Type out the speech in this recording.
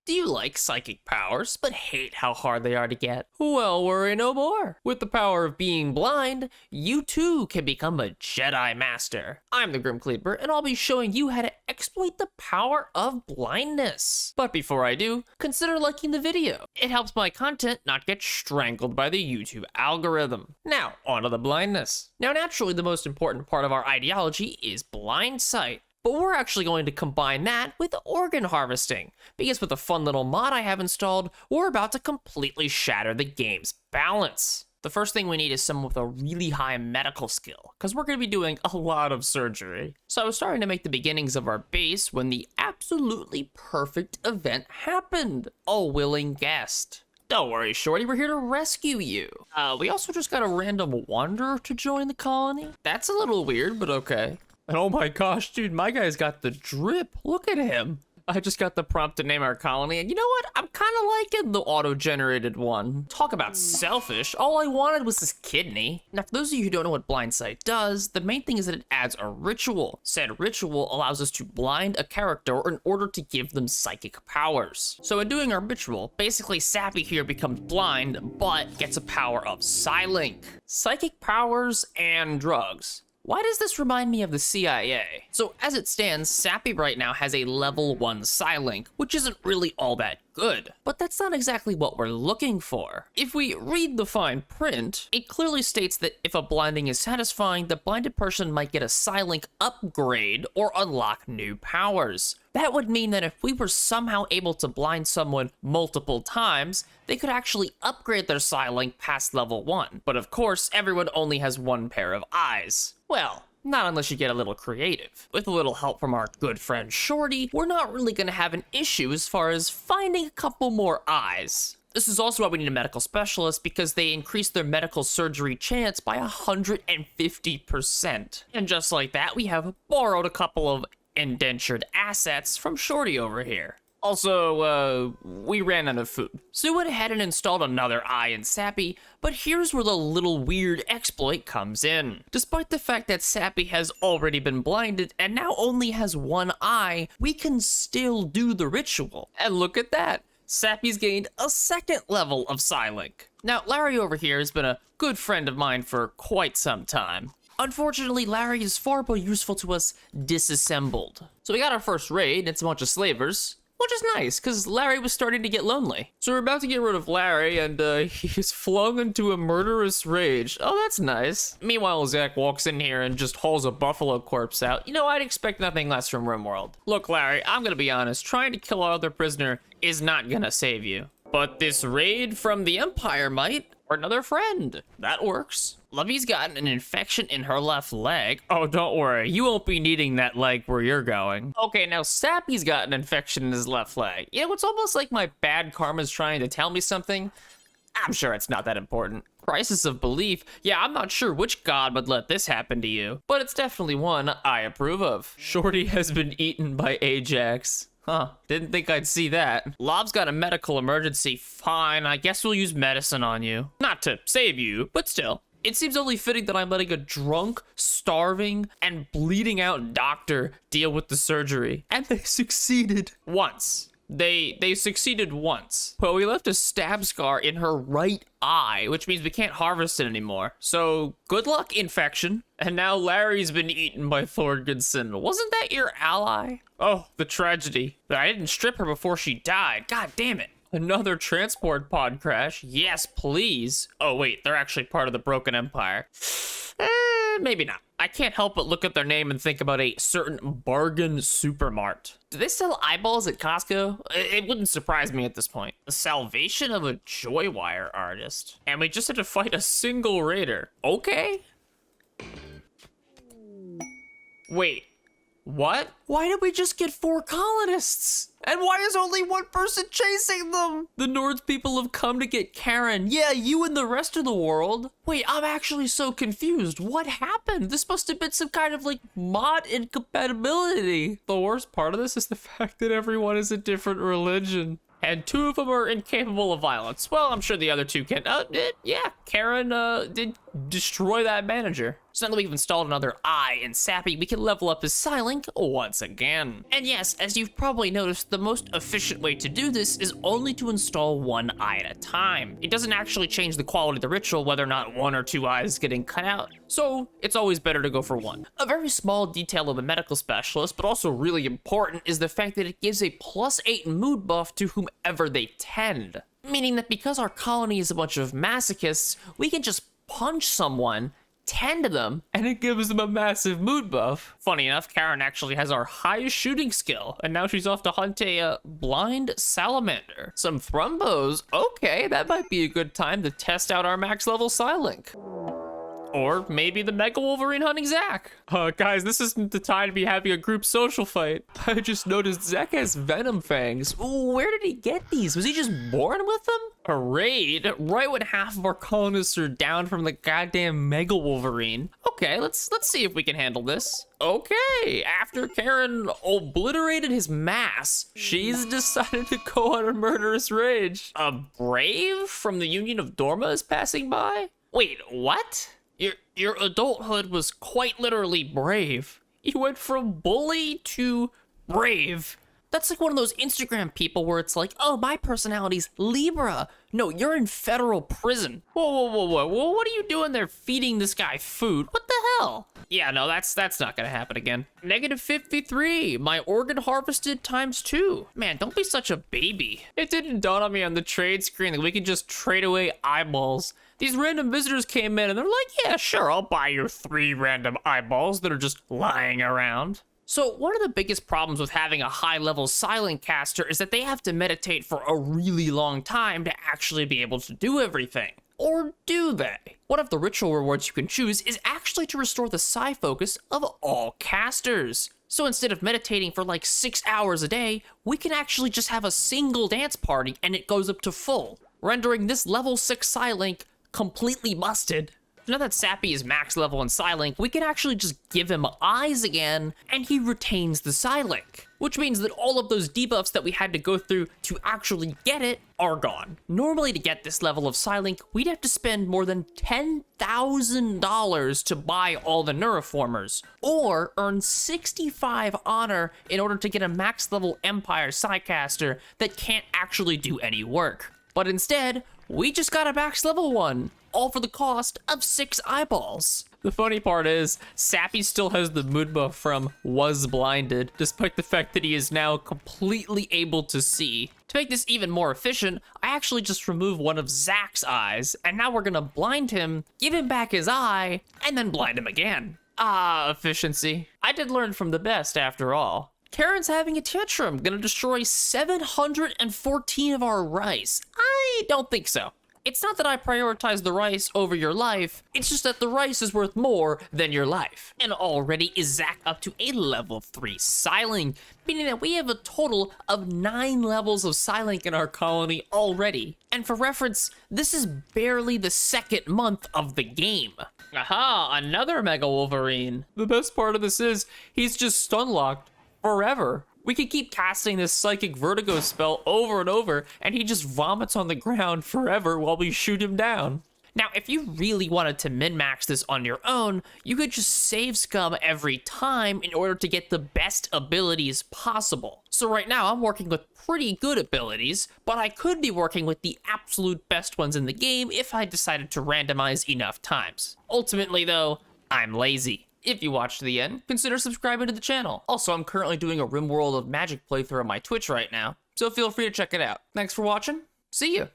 Do you like psychic powers, but hate how hard they are to get? Well, worry no more. With the power of being blind, you too can become a Jedi Master. I'm the Grim Kleaper, and I'll be showing you how to exploit the power of blindness. But before I do, consider liking the video. It helps my content not get strangled by the YouTube algorithm. Now, onto the blindness. Now, naturally, the most important part of our ideology is Blindsight. But we're actually going to combine that with organ harvesting, because with a fun little mod I have installed, we're about to completely shatter the game's balance. The first thing we need is someone with a really high medical skill, because we're going to be doing a lot of surgery. So I was starting to make the beginnings of our base when the absolutely perfect event happened. A willing guest. Don't worry, Shorty, we're here to rescue you. We also just got a random wanderer to join the colony. That's a little weird, but okay. And oh my gosh, dude, my guy's got the drip. Look at him. I just got the prompt to name our colony, and you know what? I'm kind of liking the auto-generated one. Talk about selfish. All I wanted was this kidney. Now, for those of you who don't know what Blindsight does, the main thing is that it adds a ritual. Said ritual allows us to blind a character in order to give them psychic powers. So in doing our ritual, basically Sappy here becomes blind, but gets a power of Psylink. Psychic powers and drugs. Why does this remind me of the CIA? So as it stands, Sappy right now has a level 1 Psylink, which isn't really all that good. But that's not exactly what we're looking for. If we read the fine print, it clearly states that if a blinding is satisfying, the blinded person might get a Psylink upgrade or unlock new powers. That would mean that if we were somehow able to blind someone multiple times, they could actually upgrade their Psylink past level 1. But of course, everyone only has one pair of eyes. Well, not unless you get a little creative. With a little help from our good friend Shorty, we're not really going to have an issue as far as finding a couple more eyes. This is also why we need a medical specialist, because they increase their medical surgery chance by 150%. And just like that, we have borrowed a couple of indentured assets from Shorty over here. Also, we ran out of food. So we went ahead and installed another eye in Sappy, but here's where the little weird exploit comes in. Despite the fact that Sappy has already been blinded and now only has one eye, we can still do the ritual. And look at that. Sappy's gained a second level of Psylink. Now, Larry over here has been a good friend of mine for quite some time. Unfortunately, Larry is far more useful to us disassembled. So we got our first raid, it's a bunch of slavers, which is nice, because Larry was starting to get lonely. So we're about to get rid of Larry, and he's flung into a murderous rage. Oh, that's nice. Meanwhile, Zach walks in here and just hauls a buffalo corpse out. You know, I'd expect nothing less from Rimworld. Look, Larry, I'm gonna be honest, trying to kill our other prisoner is not gonna save you. But this raid from the Empire might, or another friend. That works. Lovey's gotten an infection in her left leg. Oh, don't worry. You won't be needing that leg where you're going. Okay, now Sappy's got an infection in his left leg. You know, it's almost like my bad karma's trying to tell me something. I'm sure it's not that important. Crisis of belief. Yeah, I'm not sure which god would let this happen to you, but it's definitely one I approve of. Shorty has been eaten by Ajax. Huh, didn't think I'd see that. Lob's got a medical emergency. Fine, I guess we'll use medicine on you. Not to save you, but still. It seems only fitting that I'm letting a drunk, starving, and bleeding out doctor deal with the surgery. And they succeeded once. They succeeded once. But we left a stab scar in her right eye, which means we can't harvest it anymore. So, good luck, infection. And now Larry's been eaten by Thorgudson. Wasn't that your ally? Oh, the tragedy. I didn't strip her before she died. God damn it. Another transport pod crash. Yes, please. Oh, wait, they're actually part of the Broken Empire. Maybe not. I can't help but look at their name and think about a certain bargain supermart. Do they sell eyeballs at Costco? It wouldn't surprise me at this point. The salvation of a Joywire artist. And we just had to fight a single raider. Okay. Wait. What? Why did we just get 4 colonists? And why is only one person chasing them? The Nords people have come to get Karen. Yeah, you and the rest of the world. Wait, I'm actually so confused. What happened? This must have been some kind of like mod incompatibility. The worst part of this is the fact that everyone is a different religion. And 2 of them are incapable of violence. Well, I'm sure the other 2 can. Yeah, Karen did destroy that manager. So now that we've installed another eye in Sappy, we can level up his Psylink once again. And yes, as you've probably noticed, the most efficient way to do this is only to install one eye at a time. It doesn't actually change the quality of the ritual whether or not one or two eyes is getting cut out, so it's always better to go for one. A very small detail of a medical specialist, but also really important, is the fact that it gives a +8 mood buff to whomever they tend. Meaning that because our colony is a bunch of masochists, we can just punch someone, tend to them, and it gives them a massive mood buff. Funny enough, Karen actually has our highest shooting skill, and now she's off to hunt a blind salamander. Some thrumbos, okay, that might be a good time to test out our max level Psylink. Or maybe the Mega Wolverine hunting Zack. Guys, this isn't the time to be having a group social fight. I just noticed Zack has venom fangs. Ooh, where did he get these? Was he just born with them? A raid? Right when half of our colonists are down from the goddamn Mega Wolverine. Okay, let's see if we can handle this. Okay, after Karen obliterated his mass, she's decided to go on a murderous rage. A Brave from the Union of Dorma is passing by? Wait, what? Your adulthood was quite literally brave. You went from bully to brave. That's like one of those Instagram people where it's like, oh, my personality's Libra. No, you're in federal prison. Whoa. What are you doing there feeding this guy food? What the hell? Yeah, no, that's not gonna happen again. -53, my organ harvested ×2. Man, don't be such a baby. It didn't dawn on me on the trade screen that we could just trade away eyeballs. These random visitors came in and they're like, yeah, sure, I'll buy your 3 random eyeballs that are just lying around. So one of the biggest problems with having a high-level Psylink caster is that they have to meditate for a really long time to actually be able to do everything. Or do they? One of the ritual rewards you can choose is actually to restore the psi focus of all casters. So instead of meditating for like 6 hours a day, we can actually just have a single dance party and it goes up to full, rendering this level 6 Psylink completely busted. Now that Sappy is max level in Psylink, we can actually just give him eyes again, and he retains the Psylink. Which means that all of those debuffs that we had to go through to actually get it are gone. Normally to get this level of Psylink, we'd have to spend more than $10,000 to buy all the Neuroformers, or earn 65 honor in order to get a max level Empire Psycaster that can't actually do any work. But instead, we just got a max level one, all for the cost of 6 eyeballs. The funny part is, Sappy still has the mood buff from was blinded, despite the fact that he is now completely able to see. To make this even more efficient, I actually just removed one of Zack's eyes, and now we're gonna blind him, give him back his eye, and then blind him again. Ah, efficiency. I did learn from the best after all. Karen's having a tantrum, gonna destroy 714 of our rice. I don't think so. It's not that I prioritize the rice over your life, it's just that the rice is worth more than your life. And already is Zack up to a level 3 Psylink, meaning that we have a total of 9 levels of Psylink in our colony already. And for reference, this is barely the 2nd month of the game. Aha, another Mega Wolverine. The best part of this is, he's just stun locked forever. We could keep casting this Psychic Vertigo spell over and over, and he just vomits on the ground forever while we shoot him down. Now, if you really wanted to min-max this on your own, you could just save scum every time in order to get the best abilities possible. So right now, I'm working with pretty good abilities, but I could be working with the absolute best ones in the game if I decided to randomize enough times. Ultimately though, I'm lazy. If you watched to the end, consider subscribing to the channel. Also, I'm currently doing a Rimworld of Magic playthrough on my Twitch right now, so feel free to check it out. Thanks for watching. See you.